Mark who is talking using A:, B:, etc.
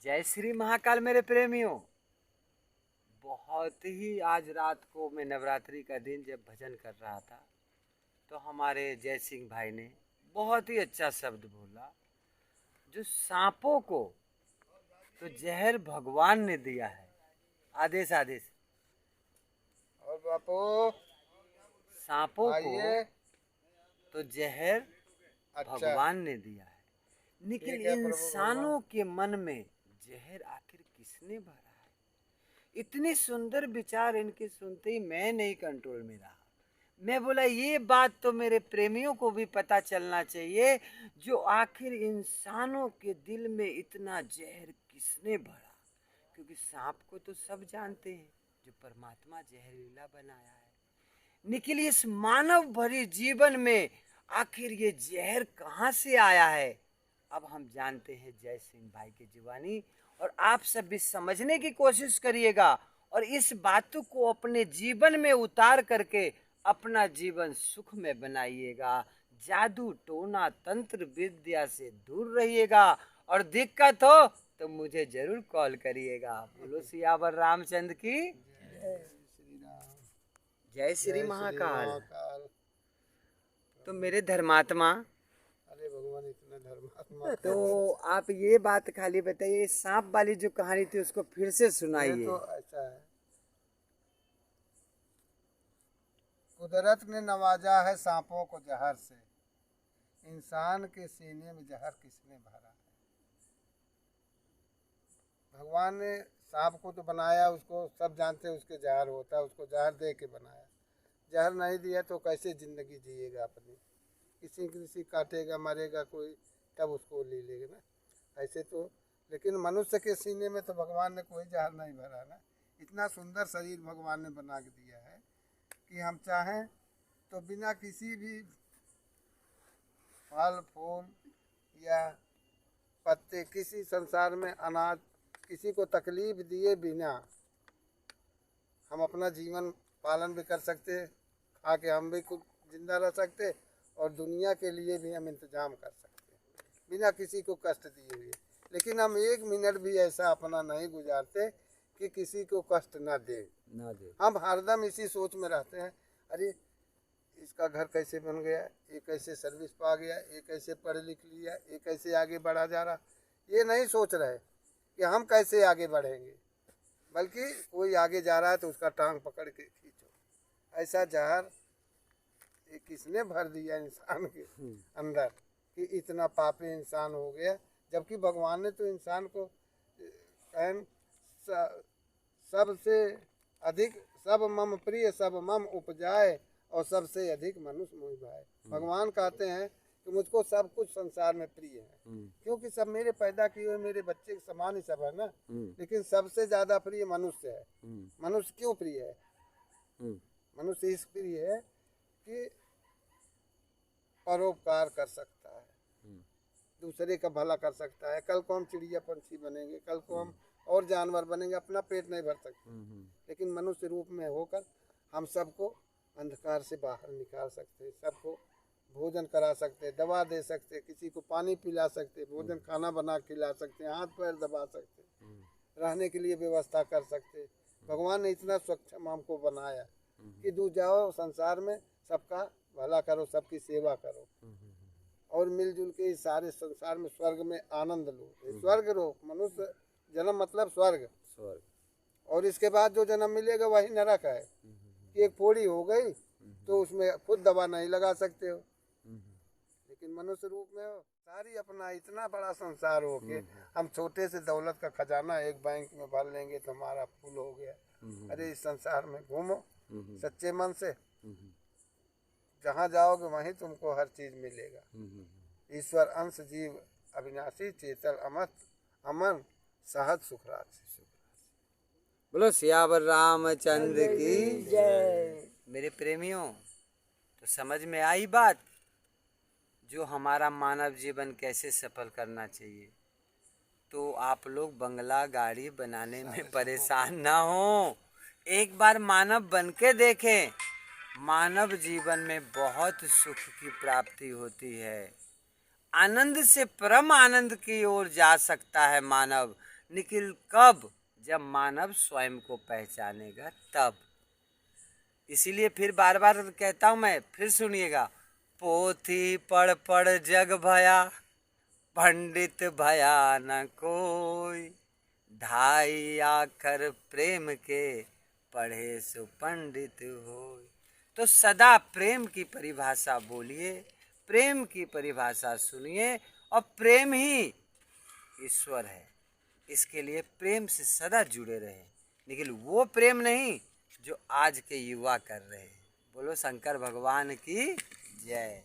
A: जय श्री महाकाल मेरे प्रेमियों। बहुत ही आज रात को मैं नवरात्रि का दिन जब भजन कर रहा था तो हमारे जय सिंह भाई ने बहुत ही अच्छा शब्द बोला, जो सांपों को तो जहर भगवान ने दिया है। आदेश आदेश।
B: और बापू
A: सांपों को
B: आइए।
A: तो जहर
B: अच्छा,
A: भगवान ने दिया है, लेकिन
B: ठीक है प्रभु
A: इंसानों के मन में जहर आखिर किसने भरा है? इतनी सुंदर विचार इनके सुनते ही मैं नहीं कंट्रोल में रहा। मैं बोला ये बात तो मेरे प्रेमियों को भी पता चलना चाहिए, जो आखिर इंसानों के दिल में इतना जहर किसने भरा। क्योंकि सांप को तो सब जानते हैं, जो परमात्मा जहरीला बनाया है, निखिल इस मानव भरी जीवन में आखिर ये जहर कहाँ से आया है? अब हम जानते हैं जय सिंह भाई की जुबानी, और आप सब भी समझने की कोशिश करिएगा और इस बातों को अपने जीवन में उतार करके अपना जीवन सुख में बनाइएगा। जादू टोना तंत्र विद्या से दूर रहिएगा, और दिक्कत हो तो मुझे जरूर कॉल करिएगा। बोलो सियावर रामचंद्र की
B: जय श्री राम।
A: जय श्री
B: जय
A: महाकाल।
B: महाकाल।
A: तो मेरे धर्मात्मा,
B: अरे भगवान इतना धर्मात्मा
A: तो आप ये बात खाली बताइए, सांप वाली जो कहानी थी उसको फिर से
B: ये
A: सुनाइए।
B: तो ऐसा है, कुदरत ने नवाजा है सांपों को जहर से, इंसान के सीने में जहर किसने भरा है। भगवान ने सांप को तो बनाया, उसको सब जानते हैं उसके जहर होता है, उसको जहर दे के बनाया। जहर नहीं दिया तो कैसे जिंदगी जिएगा अपनी? किसी काटेगा मरेगा कोई, तब उसको ले लेगा ना, ऐसे तो। लेकिन मनुष्य के सीने में तो भगवान ने कोई जहर नहीं भरा ना। इतना सुंदर शरीर भगवान ने बना के दिया है कि हम चाहें तो बिना किसी भी फल फूल या पत्ते, किसी संसार में अनाज, किसी को तकलीफ दिए बिना हम अपना जीवन पालन भी कर सकते, खा के हम भी कुछ जिंदा रह सकते, और दुनिया के लिए भी हम इंतजाम कर सकते बिना किसी को कष्ट दिए हुए। लेकिन हम एक मिनट भी ऐसा अपना नहीं गुजारते कि किसी को कष्ट ना दे। हम हरदम इसी सोच में रहते हैं, अरे इसका घर कैसे बन गया, ये कैसे सर्विस पा गया, ये कैसे पढ़ लिख लिया, ये कैसे आगे बढ़ा जा रहा। ये नहीं सोच रहे कि हम कैसे आगे बढ़ेंगे, बल्कि कोई आगे जा रहा है तो उसका टांग पकड़ के खींचो। ऐसा जहर ये किसने भर दिया इंसान के अंदर कि इतना पापी इंसान हो गया, जबकि भगवान ने तो इंसान को कहन सबसे अधिक सब मम प्रिय सब मम उपजाए, और सबसे अधिक मनुष्य मोहि भाए। भगवान कहते हैं कि मुझको सब कुछ संसार में प्रिय है, क्योंकि सब मेरे पैदा किए हुए मेरे बच्चे के समान ही सब है ना। लेकिन सबसे ज्यादा प्रिय मनुष्य है। मनुष्य क्यों प्रिय है? मनुष्य इस प्रिय है कि परोपकार कर सकता है, दूसरे का भला कर सकता है। कल को हम चिड़िया पंछी बनेंगे, कल को हम और जानवर बनेंगे, अपना पेट नहीं भर सकते, लेकिन मनुष्य रूप में होकर हम सबको अंधकार से बाहर निकाल सकते, सबको भोजन करा सकते, दवा दे सकते, किसी को पानी पिला सकते, भोजन खाना बना खिला सकते, हाथ पैर दबा सकते, रहने के लिए व्यवस्था कर सकते। भगवान ने इतना सक्षम हमको बनाया कि तू जाओ संसार में सबका भला करो, सबकी सेवा करो, और मिलजुल के इस सारे संसार में स्वर्ग में आनंद लो। स्वर्ग रो, मनुष्य जन्म मतलब स्वर्ग, और इसके बाद जो जन्म मिलेगा वही नरक है। कि एक फोड़ी हो गई तो उसमें खुद दवा नहीं लगा सकते हो, लेकिन मनुष्य रूप में हो सारी अपना इतना बड़ा संसार हो के हम छोटे से दौलत का खजाना एक बैंक में भर लेंगे तो हमारा फूल हो गया। अरे इस संसार में घूमो सच्चे मन से, जहाँ जाओगे वहीं तुमको हर चीज मिलेगा। ईश्वर अंश जीव अविनाशी चेतल अमत अमन सहज सुखराज।
A: बोलो सियावर रामचंद्र की जय। मेरे प्रेमियों, तो समझ में आई बात, जो हमारा मानव जीवन कैसे सफल करना चाहिए। तो आप लोग बंगला गाड़ी बनाने में परेशान ना हो, एक बार मानव बन के देखें। मानव जीवन में बहुत सुख की प्राप्ति होती है, आनंद से परम आनंद की ओर जा सकता है मानव। निखिल कब? जब मानव स्वयं को पहचानेगा तब। इसीलिए फिर बार बार कहता हूं मैं, फिर सुनिएगा। पोथी पढ़ पढ़ जग भया, पंडित भया न कोई, ढाई आखर प्रेम के, पढ़े सो पंडित होय। तो सदा प्रेम की परिभाषा बोलिए, प्रेम की परिभाषा सुनिए, और प्रेम ही ईश्वर है। इसके लिए प्रेम से सदा जुड़े रहे, लेकिन वो प्रेम नहीं जो आज के युवा कर रहे हैं। बोलो शंकर भगवान की जय।